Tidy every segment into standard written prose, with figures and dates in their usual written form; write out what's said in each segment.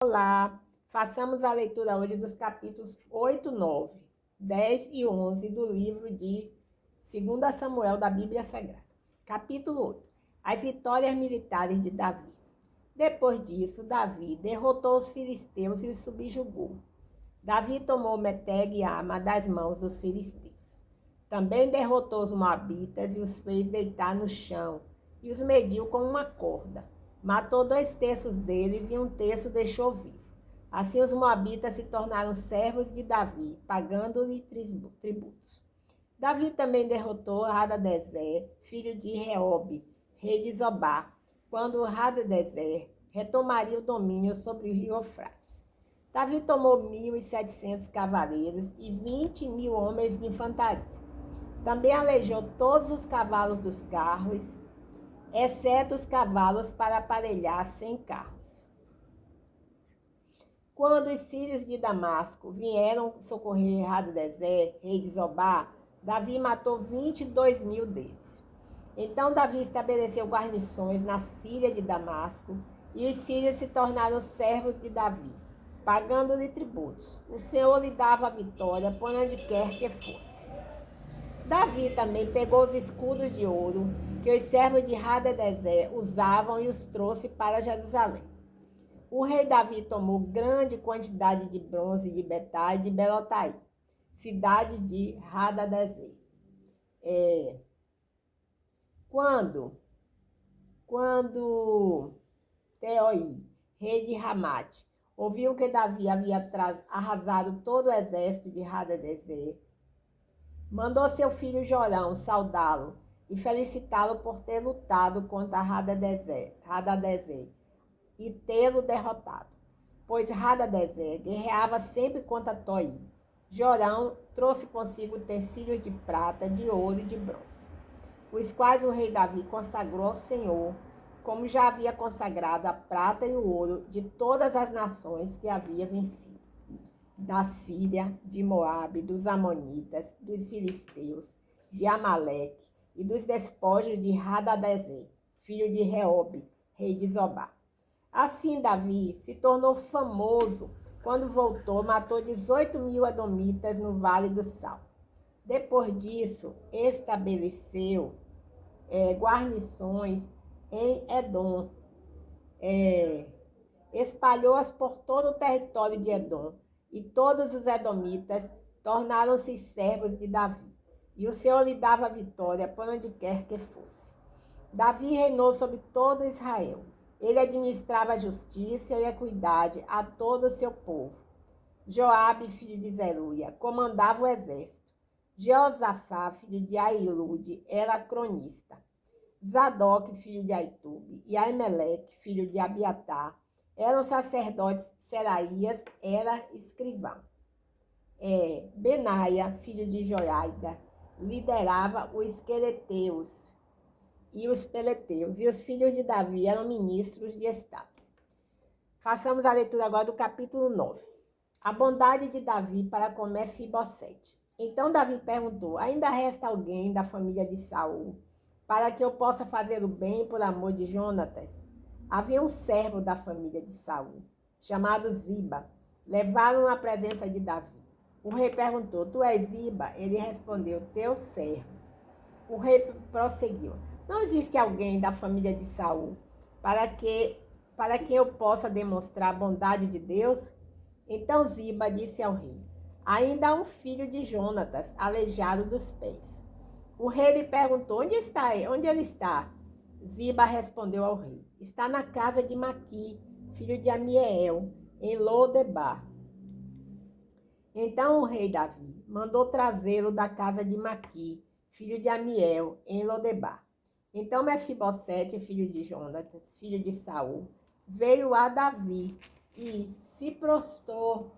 Olá, façamos a leitura hoje dos capítulos 8, 9, 10 e 11 do livro de 2 Samuel da Bíblia Sagrada. Capítulo 8. As vitórias militares de Davi. Depois disso, Davi derrotou os filisteus e os subjugou. Davi tomou Meteg e Ama das mãos dos filisteus. Também derrotou os moabitas e os fez deitar no chão e os mediu com uma corda. Matou 2/3 deles e 1/3 deixou vivo. Assim os moabitas se tornaram servos de Davi, pagando-lhe tributos. Davi também derrotou Hadadezer, filho de Reobe, rei de Zobá, quando Hadadezer retomaria o domínio sobre o rio Eufrates. Davi tomou 1.700 cavaleiros e 20.000 homens de infantaria. Também aleijou todos os cavalos dos carros, exceto os cavalos para aparelhar 100 carros. Quando os sírios de Damasco vieram socorrer Hadadezer, rei de Zobá, Davi matou 22.000 deles. Então Davi estabeleceu guarnições na Síria de Damasco, e os sírios se tornaram servos de Davi, pagando-lhe tributos. O Senhor lhe dava a vitória por onde quer que fosse. Davi também pegou os escudos de ouro que os servos de Hadadezer usavam e os trouxe para Jerusalém. O rei Davi tomou grande quantidade de bronze de Betá e de Belotai, cidades de Hadadezer. Quando Teoi, rei de Ramate, ouviu que Davi havia arrasado todo o exército de Hadadezer, mandou seu filho Jorão saudá-lo e felicitá-lo por ter lutado contra Hadadezer e tê-lo derrotado, pois Hadadezer guerreava sempre contra Toi. Jorão trouxe consigo utensílios de prata, de ouro e de bronze, os quais o rei Davi consagrou ao Senhor, como já havia consagrado a prata e o ouro de todas as nações que havia vencido, da Síria, de Moabe, dos Amonitas, dos Filisteus, de Amaleque e dos despojos de Hadadezer, filho de Reobe, rei de Zobá. Assim Davi se tornou famoso quando voltou, matou 18.000 edomitas no Vale do Sal. Depois disso, estabeleceu guarnições em Edom, espalhou-as por todo o território de Edom, e todos os edomitas tornaram-se servos de Davi, e o Senhor lhe dava vitória por onde quer que fosse. Davi reinou sobre todo Israel. Ele administrava a justiça e a equidade a todo o seu povo. Joabe, filho de Zeruia, comandava o exército. Jeosafá, filho de Ahilude, era cronista. Zadok, filho de Aitube, e Aimeleque, filho de Abiatar, eram sacerdotes. Seraías era escrivão. Benaia, filho de Joiada, liderava os quereteus e os peleteus, e os filhos de Davi eram ministros de Estado. Façamos a leitura agora do capítulo 9. A bondade de Davi para com Mefibosete. Então Davi perguntou: ainda resta alguém da família de Saul, para que eu possa fazer o bem por amor de Jonatas? Havia um servo da família de Saul, chamado Ziba. Levaram-no à presença de Davi. O rei perguntou: tu és Ziba? Ele respondeu: teu servo. O rei prosseguiu: não existe alguém da família de Saul para quem eu possa demonstrar a bondade de Deus? Então Ziba disse ao rei: ainda há um filho de Jonatas, aleijado dos pés. O rei lhe perguntou: onde ele está? Ziba respondeu ao rei: está na casa de Maqui, filho de Amiel, em Lodebar. Então o rei Davi mandou trazê-lo da casa de Maqui, filho de Amiel, em Lodebar. Então Mefibosete, filho de Jonatas, filho de Saul, veio a Davi e se prostrou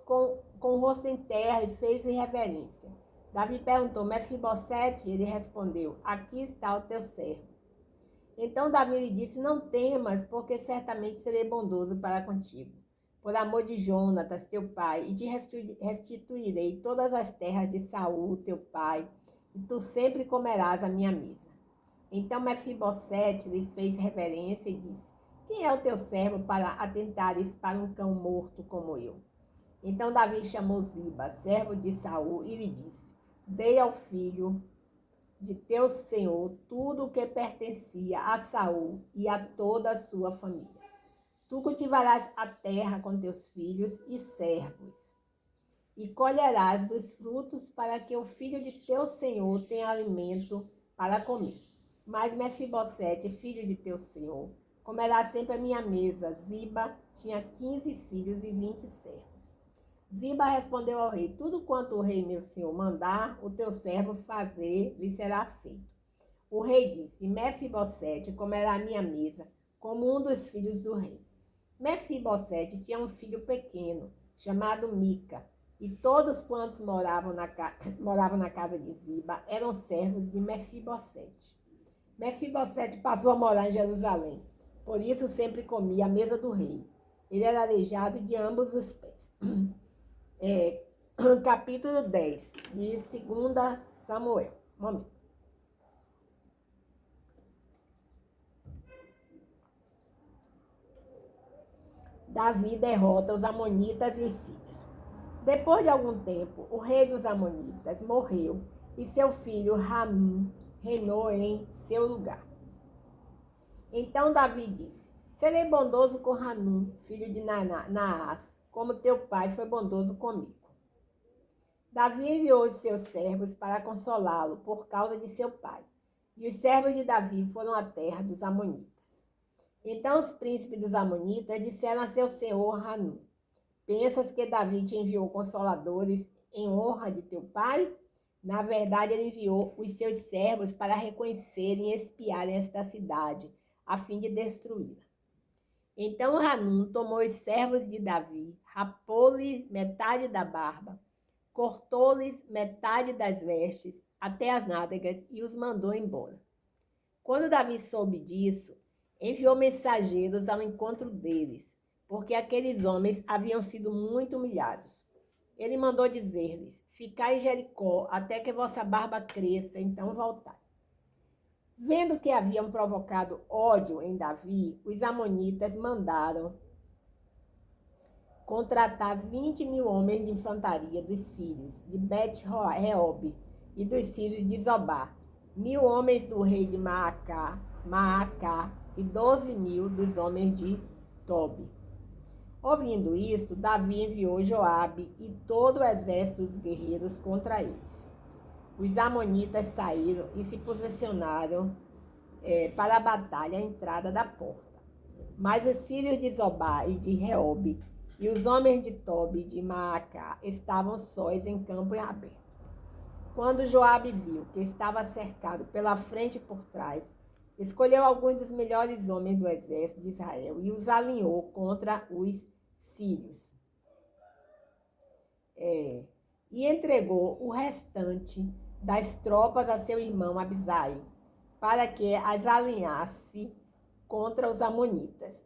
com o rosto em terra e fez reverência. Davi perguntou: Mefibosete? Ele respondeu: aqui está o teu servo. Então Davi lhe disse: não temas, porque certamente serei bondoso para contigo, por amor de Jonatas, teu pai, e te restituirei todas as terras de Saul, teu pai, e tu sempre comerás a minha mesa. Então Mefibosete lhe fez reverência e disse: quem é o teu servo para atentares para um cão morto como eu? Então Davi chamou Ziba, servo de Saul, e lhe disse: Dei ao filho de teu senhor tudo o que pertencia a Saul e a toda a sua família. Tu cultivarás a terra com teus filhos e servos, e colherás dos frutos para que o filho de teu senhor tenha alimento para comer. Mas Mefibosete, filho de teu senhor, comerá sempre à minha mesa. Ziba tinha 15 filhos e 20 servos. Ziba respondeu ao rei: Tudo quanto o rei meu senhor mandar, o teu servo fazer, lhe será feito. O rei disse: Mefibosete comerá à minha mesa, como um dos filhos do rei. Mefibosete tinha um filho pequeno, chamado Mica, e todos quantos moravam na casa de Ziba eram servos de Mefibosete. Mefibosete passou a morar em Jerusalém, por isso sempre comia à mesa do rei. Ele era aleijado de ambos os pés. Capítulo 10 de 2 Samuel. Momento. Davi derrota os amonitas e os sírios. Depois de algum tempo, o rei dos amonitas morreu e seu filho Hanun reinou em seu lugar. Então Davi disse: Serei bondoso com Hanun, filho de Naás, como teu pai foi bondoso comigo. Davi enviou os seus servos para consolá-lo por causa de seu pai. E os servos de Davi foram à terra dos amonitas. Então os príncipes dos amonitas disseram a seu senhor Hanun: Pensas que Davi te enviou consoladores em honra de teu pai? Na verdade, ele enviou os seus servos para reconhecerem e espiarem esta cidade, a fim de destruí-la. Então Hanun tomou os servos de Davi, rapou-lhe metade da barba, cortou-lhes metade das vestes, até as nádegas, e os mandou embora. Quando Davi soube disso, enviou mensageiros ao encontro deles, porque aqueles homens haviam sido muito humilhados. Ele mandou dizer-lhes: Ficai em Jericó até que vossa barba cresça, então voltai. Vendo que haviam provocado ódio em Davi, os amonitas mandaram contratar 20.000 homens de infantaria dos sírios de Bet-Reob e dos sírios de Zobá, 1.000 homens do rei de Maacá e 12.000 dos homens de Tobi. Ouvindo isto, Davi enviou Joabe e todo o exército dos guerreiros contra eles. Os amonitas saíram e se posicionaram para a batalha à entrada da porta. Mas os sírios de Zobá e de Reob e os homens de Tobi e de Maacá estavam sós em campo aberto. Quando Joabe viu que estava cercado pela frente e por trás, escolheu alguns dos melhores homens do exército de Israel e os alinhou contra os sírios. E entregou o restante das tropas a seu irmão Abisai, para que as alinhasse contra os amonitas.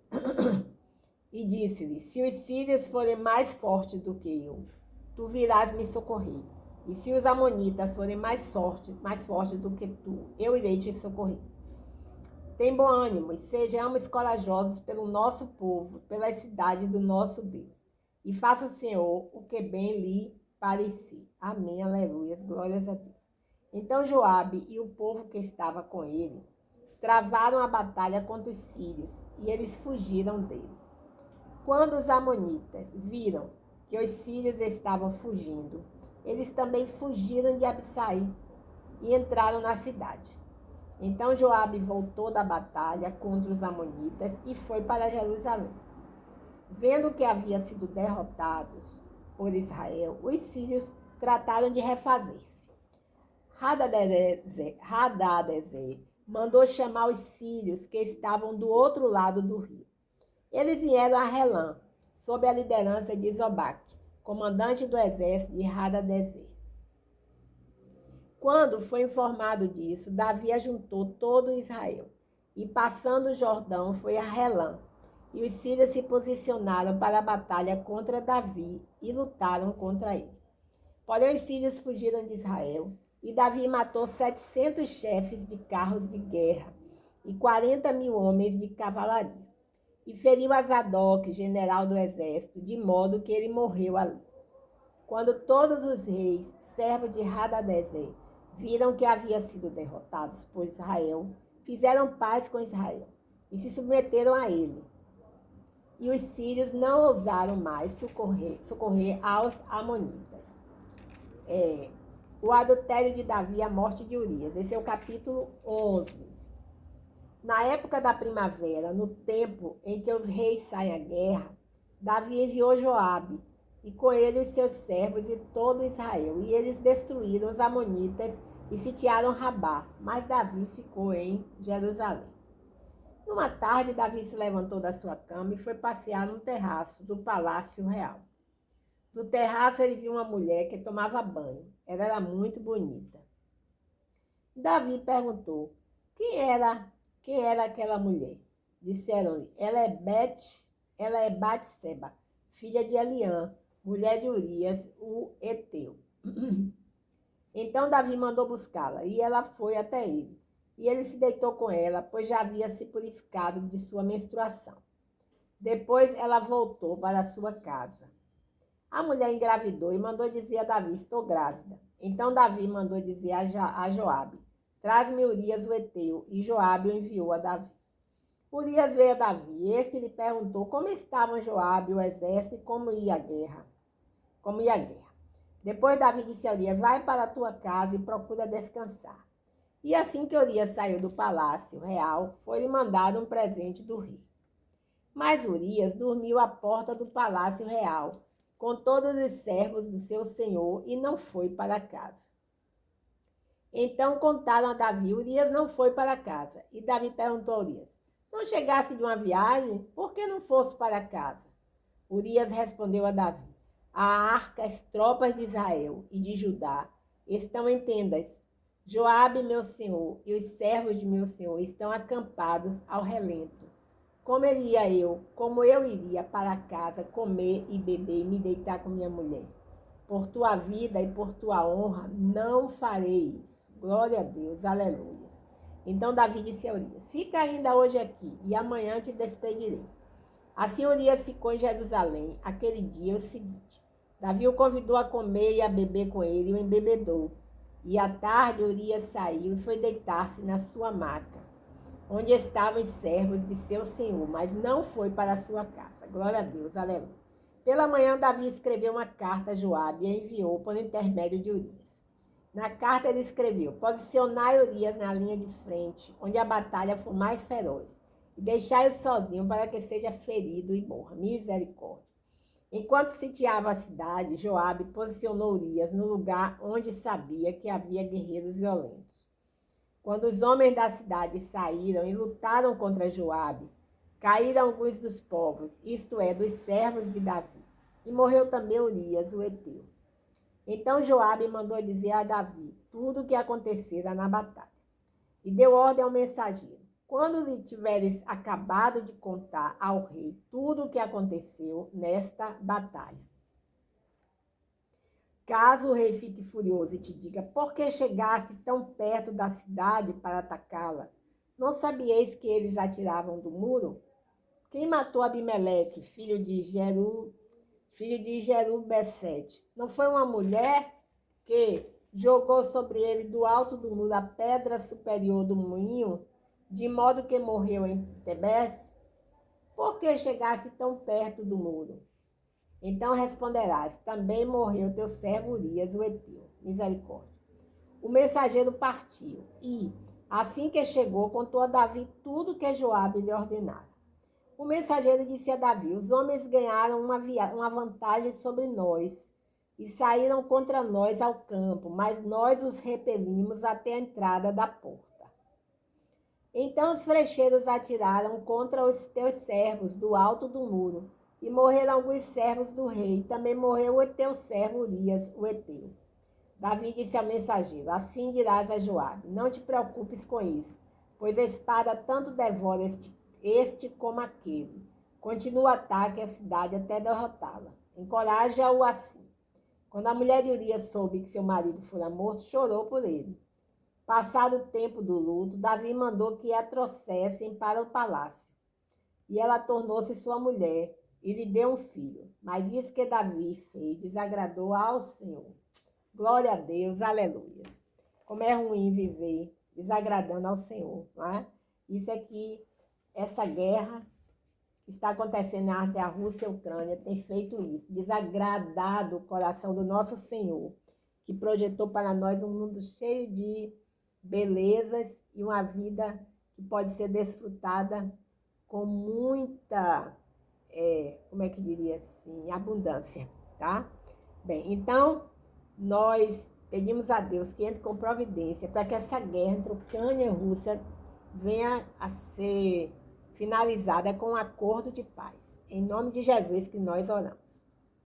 E disse-lhe: Se os sírios forem mais fortes do que eu, tu virás me socorrer. E se os amonitas forem mais fortes do que tu, eu irei te socorrer. Tem bom ânimo e sejamos corajosos pelo nosso povo, pelas cidades do nosso Deus. E faça o Senhor o que bem lhe parecer. Amém, aleluia, glórias a Deus. Então Joabe e o povo que estava com ele travaram a batalha contra os sírios e eles fugiram dele. Quando os amonitas viram que os sírios estavam fugindo, eles também fugiram de Abisai e entraram na cidade. Então Joabe voltou da batalha contra os amonitas e foi para Jerusalém. Vendo que havia sido derrotados por Israel, os sírios trataram de refazer-se. Hadadezer mandou chamar os sírios que estavam do outro lado do rio. Eles vieram a Helã, sob a liderança de Zobaque, comandante do exército de Hadadezer. Quando foi informado disso, Davi ajuntou todo Israel e, passando o Jordão, foi a Helã. E os sírios se posicionaram para a batalha contra Davi e lutaram contra ele. Porém, os sírios fugiram de Israel e Davi matou 700 chefes de carros de guerra e 40.000 homens de cavalaria. e feriu a Zadok, general do exército, de modo que ele morreu ali. Quando todos os reis, servos de Hadadezer, viram que havia sido derrotados por Israel, fizeram paz com Israel e se submeteram a ele. E os sírios não ousaram mais socorrer aos amonitas. O adultério de Davi e a morte de Urias. Esse é o capítulo 11. Na época da primavera, no tempo em que os reis saem à guerra, Davi enviou Joabe, e com ele os seus servos e todo Israel. E eles destruíram os amonitas e sitiaram Rabá, mas Davi ficou em Jerusalém. Numa tarde, Davi se levantou da sua cama e foi passear no terraço do palácio real. Do terraço ele viu uma mulher que tomava banho. Ela era muito bonita. Davi perguntou: quem era aquela mulher? Disseram-lhe: ela é Batseba, filha de Eliã, mulher de Urias, o heteu. Então Davi mandou buscá-la, e ela foi até ele. E ele se deitou com ela, pois já havia se purificado de sua menstruação. Depois ela voltou para a sua casa. A mulher engravidou e mandou dizer a Davi: estou grávida. Então Davi mandou dizer a Joabe: traz-me Urias o heteu. E Joabe o enviou a Davi. Urias veio a Davi. Este lhe perguntou como estavam Joabe, o exército, e como ia a guerra. Depois Davi disse a Urias: vai para a tua casa e procura descansar. E assim que Urias saiu do palácio real, foi-lhe mandado um presente do rei. Mas Urias dormiu à porta do palácio real, com todos os servos do seu senhor, e não foi para casa. Então contaram a Davi: Urias não foi para casa. E Davi perguntou a Urias: não chegasse de uma viagem? Por que não fosse para casa? Urias respondeu a Davi: a arca, as tropas de Israel e de Judá estão em tendas. Joabe, meu senhor, e os servos de meu senhor estão acampados ao relento. Como eu iria para casa comer e beber e me deitar com minha mulher? Por tua vida e por tua honra, não farei isso. Glória a Deus, aleluia. Então Davi disse a Urias: fica ainda hoje aqui, e amanhã te despedirei. Assim Urias ficou em Jerusalém aquele dia e o seguinte. Davi o convidou a comer e a beber com ele, e o embebedou. E à tarde Urias saiu e foi deitar-se na sua maca, onde estavam os servos de seu senhor, mas não foi para a sua casa. Glória a Deus, aleluia. Pela manhã, Davi escreveu uma carta a Joabe e a enviou por intermédio de Urias. Na carta ele escreveu: posicionai Urias na linha de frente, onde a batalha for mais feroz, e deixai-o sozinho para que seja ferido e morra. Misericórdia. Enquanto sitiava a cidade, Joabe posicionou Urias no lugar onde sabia que havia guerreiros violentos. Quando os homens da cidade saíram e lutaram contra Joabe, caíram alguns dos povos, isto é, dos servos de Davi, e morreu também Urias, o heteu. Então Joabe mandou dizer a Davi tudo o que acontecera na batalha, e deu ordem ao mensageiro: quando lhe tiveres acabado de contar ao rei tudo o que aconteceu nesta batalha, caso o rei fique furioso e te diga: por que chegaste tão perto da cidade para atacá-la? Não sabieis que eles atiravam do muro? Quem matou Abimeleque, filho de Jerubessete? Não foi uma mulher que jogou sobre ele do alto do muro a pedra superior do moinho, de modo que morreu em Tebés? Por que chegaste tão perto do muro? Então responderás: também morreu teu servo Urias, o heteu. Misericórdia. O mensageiro partiu e, assim que chegou, contou a Davi tudo que Joabe lhe ordenara. O mensageiro disse a Davi: os homens ganharam uma vantagem sobre nós e saíram contra nós ao campo, mas nós os repelimos até a entrada da porta. Então os flecheiros atiraram contra os teus servos do alto do muro, e morreram alguns servos do rei. Também morreu o teu servo Urias, o heteu. Davi disse ao mensageiro: assim dirás a Joabe: não te preocupes com isso, pois a espada tanto devora este como aquele. Continua o ataque à cidade até derrotá-la. Encoraja-o assim. Quando a mulher de Urias soube que seu marido fora morto, chorou por ele. Passado o tempo do luto, Davi mandou que a trouxessem para o palácio. e ela tornou-se sua mulher e lhe deu um filho. Mas isso que Davi fez desagradou ao Senhor. Glória a Deus, aleluia. Como é ruim viver desagradando ao Senhor, não é? Isso é que essa guerra que está acontecendo entre a Rússia e a Ucrânia tem feito isso, desagradado o coração do nosso Senhor, que projetou para nós um mundo cheio de belezas e uma vida que pode ser desfrutada com muita, como é que diria assim, abundância, tá? Bem, então, nós pedimos a Deus que entre com providência para que essa guerra entre Ucrânia e Rússia venha a ser finalizada com um acordo de paz. Em nome de Jesus que nós oramos.